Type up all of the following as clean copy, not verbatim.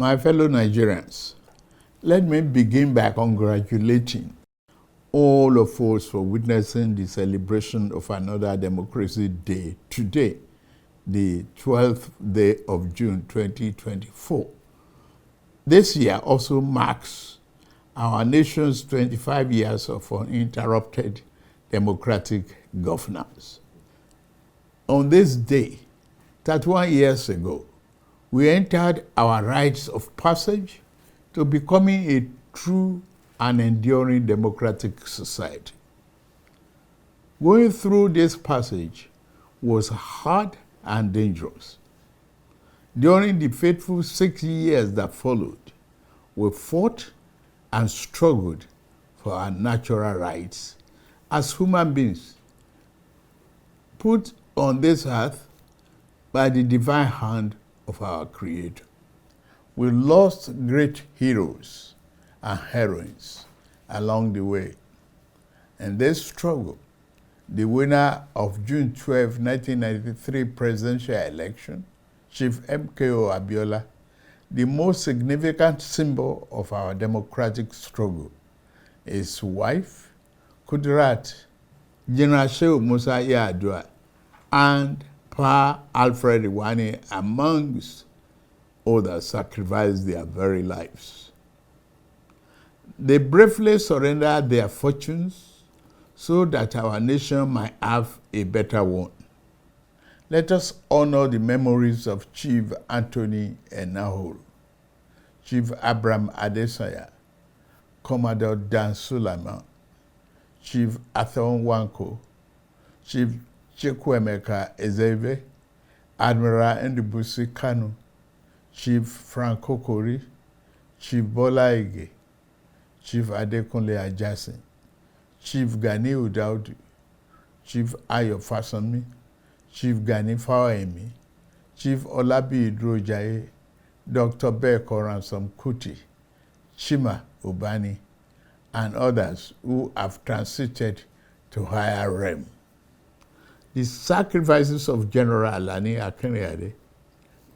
My fellow Nigerians, let me begin by congratulating all of us for witnessing the celebration of another Democracy Day today, the 12th day of June 2024. This year also marks our nation's 25 years of uninterrupted democratic governance. On this day, 31 years ago, we entered our rites of passage to becoming a true and enduring democratic society. Going through this passage was hard and dangerous. During the fateful 6 years that followed, we fought and struggled for our natural rights as human beings, put on this earth by the divine hand of our Creator. We lost great heroes and heroines along the way. In this struggle, the winner of June 12, 1993 presidential election, Chief MKO Abiola, the most significant symbol of our democratic struggle, his wife, Kudirat, General Shehu Musa Yar'Adua, and Pa Alfred Iwani, amongst others, sacrificed their very lives. They bravely surrendered their fortunes so that our nation might have a better one. Let us honor the memories of Chief Anthony Enahoro, Chief Abraham Adesanya, Commodore Dan Sulaiman, Chief Arthur Nwankwo, Chief Chukwuemeka Ezeibe, Admiral Ndubuisi Kanu, Chief Frank Kokori, Chief Bola Ige, Chief Adekunle Ajasin, Chief Ganiu Daudu, Chief Ayo Fasanmi, Chief Gani Fawemi, Chief Olabi Idrojaye, Dr. Beko Ransom Kuti, Chima Ubani, and others who have transited to higher realm. The sacrifices of General Alani Akinriyade,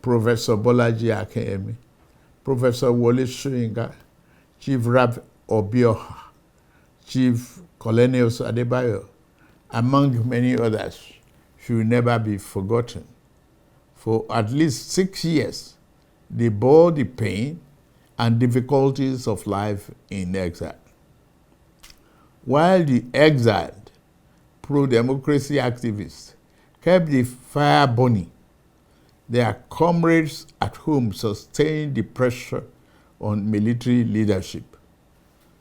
Professor Bolaji Akinyemi, Professor Wole Soyinka, Chief Rab Obioha, Chief Colonels Adebayo, among many others, should never be forgotten. For at least 6 years, they bore the pain and difficulties of life in exile. While the exiled pro-democracy activists kept the fire burning, their comrades at home sustained the pressure on military leadership.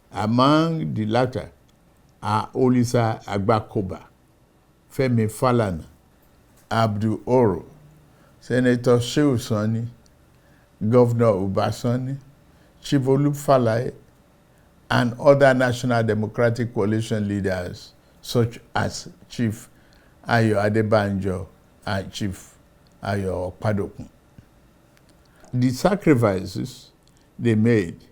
Among the latter are Olisa Agbakoba, Femi Falana, Abdul Oro, Senator Shehu Sani, Governor Ubasani, Chief Olufalaye, and other National Democratic Coalition leaders such as Chief Ayo Adebanjo and Chief Ayo Okpadokun. The sacrifices they made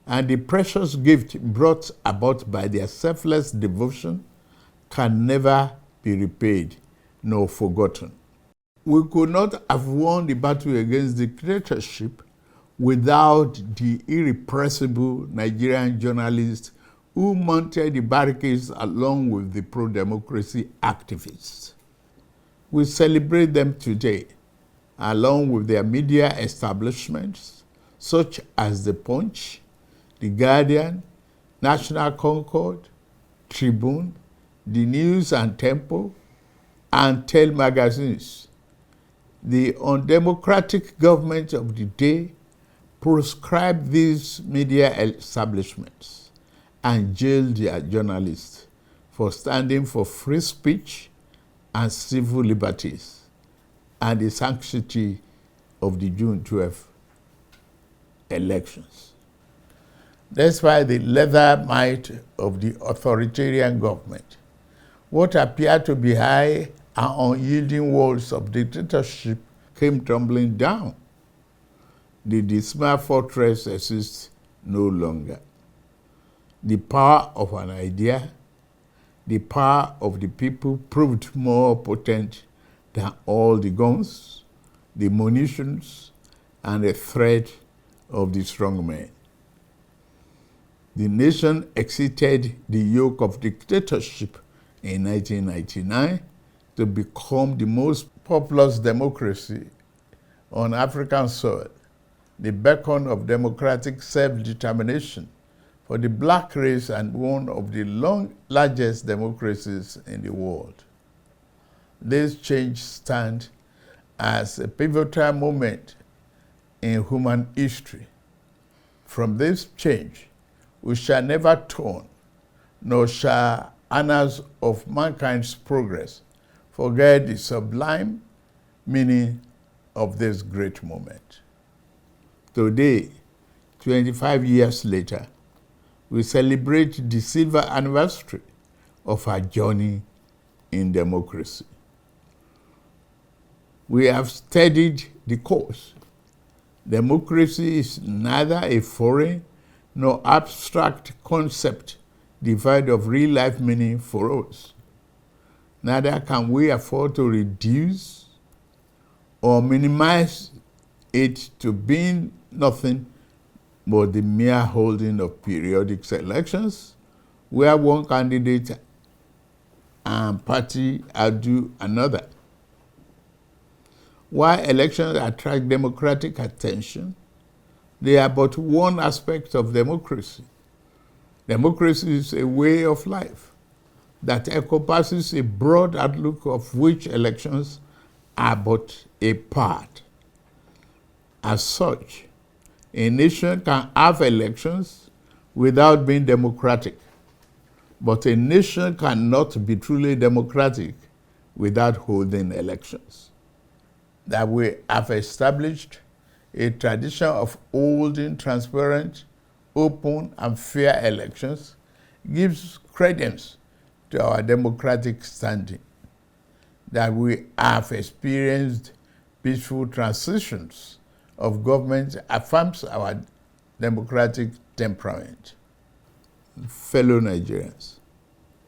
and the precious gift brought about by their selfless devotion can never be repaid nor forgotten. We could not have won the battle against dictatorship without the irrepressible Nigerian journalists who mounted the barricades along with the pro-democracy activists. We celebrate them today, along with their media establishments, such as The Punch, The Guardian, National Concord, Tribune, The News and Tempo, and Tel magazines. The undemocratic government of the day proscribed these media establishments and jailed their journalists for standing for free speech and civil liberties and the sanctity of the June 12 elections. Despite the leather might of the authoritarian government, what appeared to be high and unyielding walls of dictatorship came tumbling down. The dismal fortress exists no longer. The power of an idea, the power of the people proved more potent than all the guns, the munitions, and the threat of the strong men. The nation exited the yoke of dictatorship in 1999 to become the most populous democracy on African soil, the beacon of democratic self-determination for the black race and one of the largest democracies in the world. This change stands as a pivotal moment in human history. From this change, we shall never turn, nor shall annals of mankind's progress forget the sublime meaning of this great moment. Today, 25 years later, we celebrate the silver anniversary of our journey in democracy. We have studied the course. Democracy is neither a foreign nor abstract concept devoid of real-life meaning for us. Neither can we afford to reduce or minimize it to being nothing but the mere holding of periodic elections where one candidate and party outdo another. While elections attract democratic attention, they are but one aspect of democracy. Democracy is a way of life that encompasses a broad outlook of which elections are but a part. As such, a nation can have elections without being democratic, but a nation cannot be truly democratic without holding elections. That we have established a tradition of holding transparent, open, and fair elections gives credence to our democratic standing. That we have experienced peaceful transitions of government affirms our democratic temperament. Fellow Nigerians,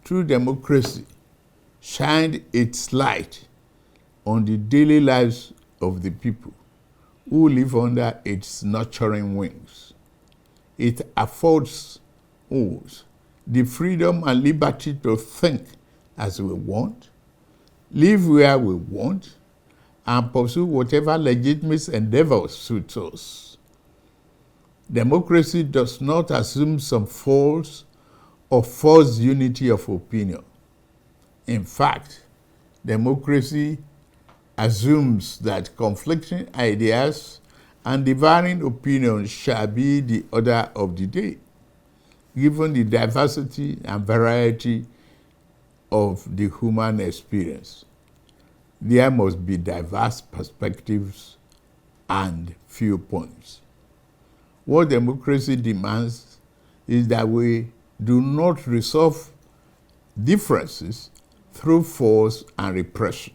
true democracy shined its light on the daily lives of the people who live under its nurturing wings. It affords us the freedom and liberty to think as we want, live where we want, and pursue whatever legitimate endeavors suits us. Democracy does not assume some false or forced unity of opinion. In fact, democracy assumes that conflicting ideas and differing opinions shall be the order of the day, given the diversity and variety of the human experience. There must be diverse perspectives and viewpoints. What democracy demands is that we do not resolve differences through force and repression,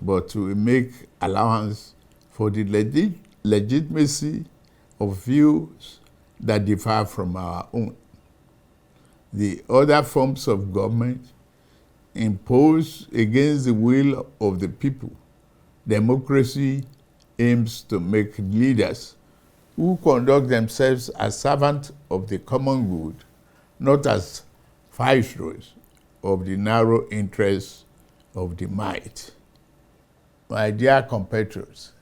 but to make allowance for the legitimacy of views that differ from our own. The other forms of government imposed against the will of the people. Democracy aims to make leaders who conduct themselves as servants of the common good, not as viceroys of the narrow interests of the might. My dear compatriots,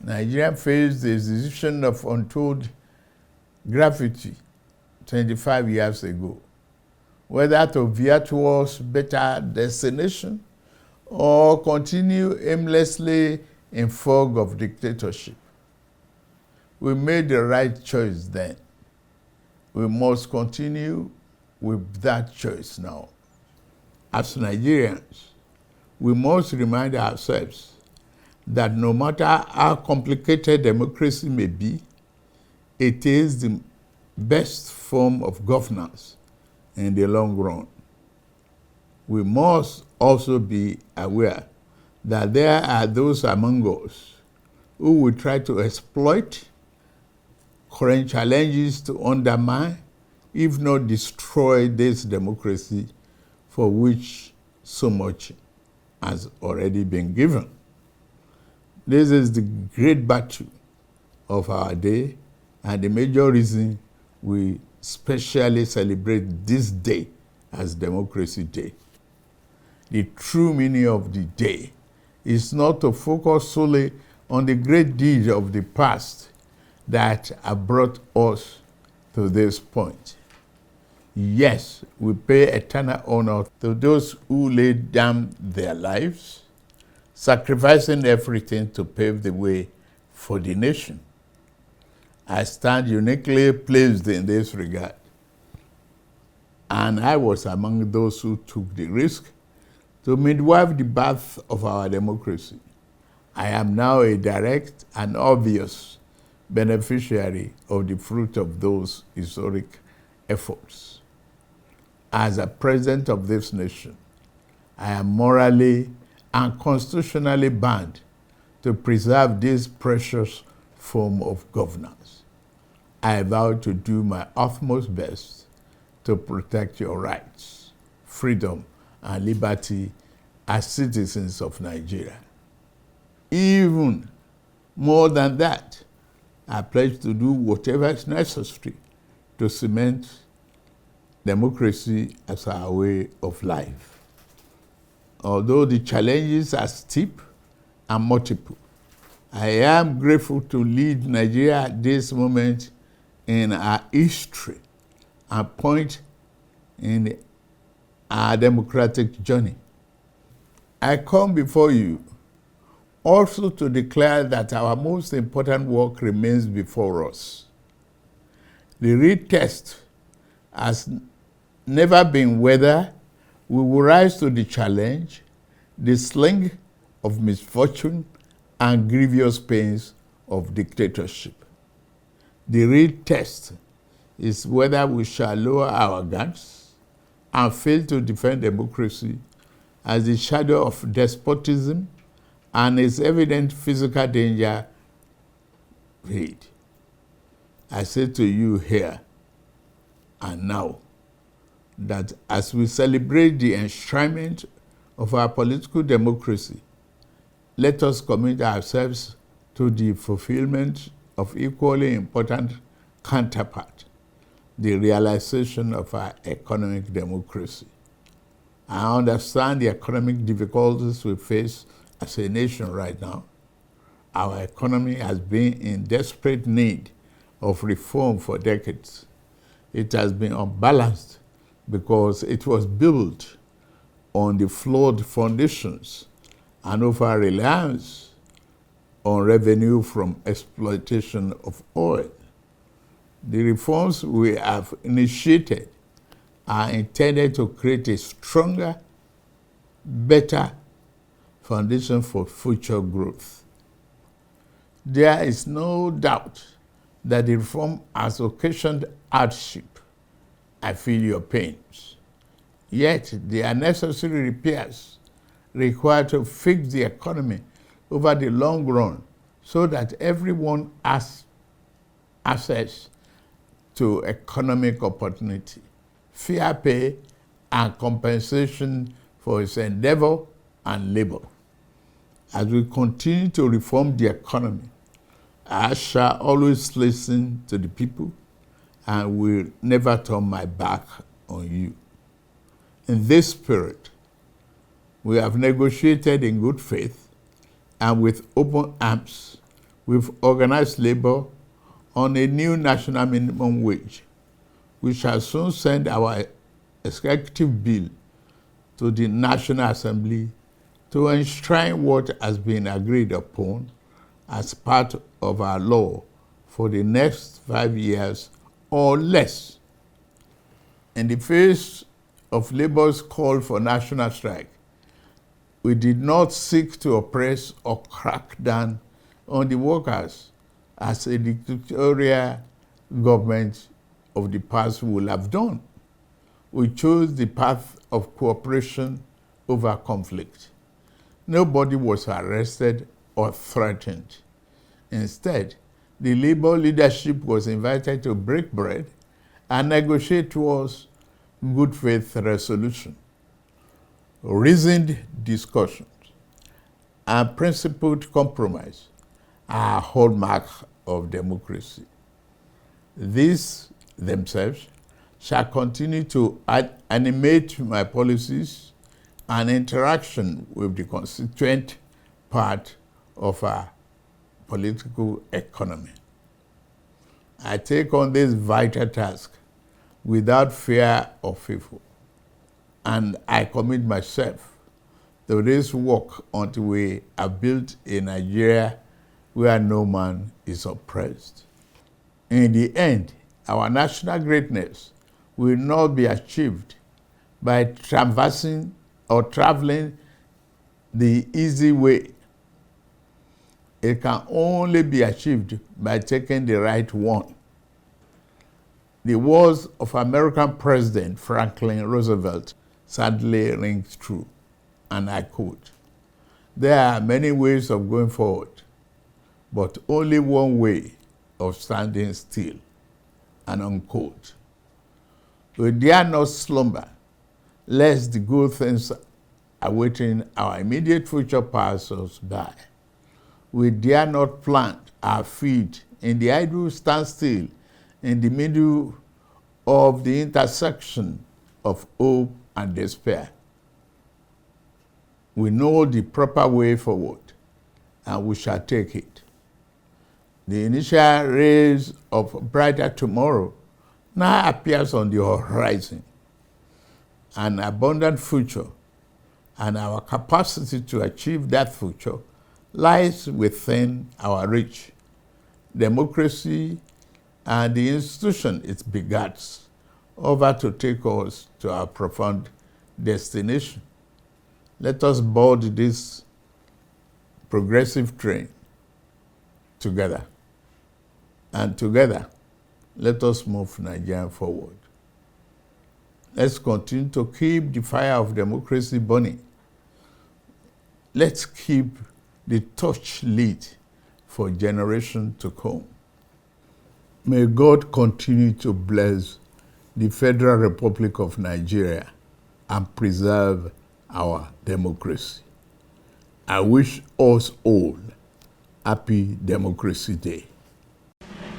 Nigeria faced the decision of untold gravity 25 years ago, whether to veer towards better destination or continue aimlessly in fog of dictatorship. We made the right choice then. We must continue with that choice now. As Nigerians, we must remind ourselves that no matter how complicated democracy may be, it is the best form of governance in the long run. We must also be aware that there are those among us who will try to exploit current challenges to undermine, if not destroy, this democracy for which so much has already been given. This is the great battle of our day and the major reason we specially celebrate this day as Democracy Day. The true meaning of the day is not to focus solely on the great deeds of the past that have brought us to this point. Yes, we pay eternal honor to those who laid down their lives, sacrificing everything to pave the way for the nation. I stand uniquely placed in this regard, and I was among those who took the risk to midwife the birth of our democracy. I am now a direct and obvious beneficiary of the fruit of those historic efforts. As a president of this nation, I am morally and constitutionally bound to preserve this precious form of governance. I vow to do my utmost best to protect your rights, freedom, and liberty as citizens of Nigeria. Even more than that, I pledge to do whatever is necessary to cement democracy as our way of life. Although the challenges are steep and multiple, I am grateful to lead Nigeria at this moment in our history and point in our democratic journey. I come before you also to declare that our most important work remains before us. The real test has never been whether we will rise to the challenge, the sling of misfortune and grievous pains of dictatorship. The real test is whether we shall lower our guards and fail to defend democracy as the shadow of despotism and its evident physical danger fade. I say to you here and now that as we celebrate the enshrinement of our political democracy, let us commit ourselves to the fulfillment of equally important counterpart, the realization of our economic democracy. I understand the economic difficulties we face as a nation right now. Our economy has been in desperate need of reform for decades. It has been unbalanced because it was built on the flawed foundations and over-reliance on revenue from exploitation of oil. The reforms we have initiated are intended to create a stronger, better foundation for future growth. There is no doubt that the reform has occasioned hardship. I feel your pains. Yet, there are necessary repairs required to fix the economy over the long run so that everyone has access to economic opportunity, fair pay, and compensation for its endeavor and labor. As we continue to reform the economy, I shall always listen to the people and will never turn my back on you. In this spirit, we have negotiated in good faith and with open arms with organized labor on a new national minimum wage. We shall soon send our executive bill to the National Assembly to enshrine what has been agreed upon as part of our law for the next 5 years or less. In the face of labor's call for national strike, we did not seek to oppress or crack down on the workers as a dictatorial government of the past would have done. We chose the path of cooperation over conflict. Nobody was arrested or threatened. Instead, the labor leadership was invited to break bread and negotiate towards good faith resolution. Reasoned discussions and principled compromise are hallmark of democracy. These themselves shall continue to animate my policies and interaction with the constituent part of our political economy. I take on this vital task without fear or favor, and I commit myself to this work until we have built a Nigeria where no man is oppressed. In the end, our national greatness will not be achieved by traversing or traveling the easy way. It can only be achieved by taking the right one. The words of American President Franklin Roosevelt sadly ring true, and I quote, "There are many ways of going forward, but only one way of standing still," and unquote. We dare not slumber, lest the good things awaiting our immediate future pass us by. We dare not plant our feet in the idle standstill in the middle of the intersection of hope and despair. We know the proper way forward, and we shall take it. The initial rays of a brighter tomorrow now appears on the horizon. An abundant future and our capacity to achieve that future lies within our reach. Democracy and the institution it begats over to take us to our profound destination. Let us board this progressive train together. And together, let us move Nigeria forward. Let's continue to keep the fire of democracy burning. Let's keep the torch lit for generations to come. May God continue to bless the Federal Republic of Nigeria and preserve our democracy. I wish us all Happy Democracy Day.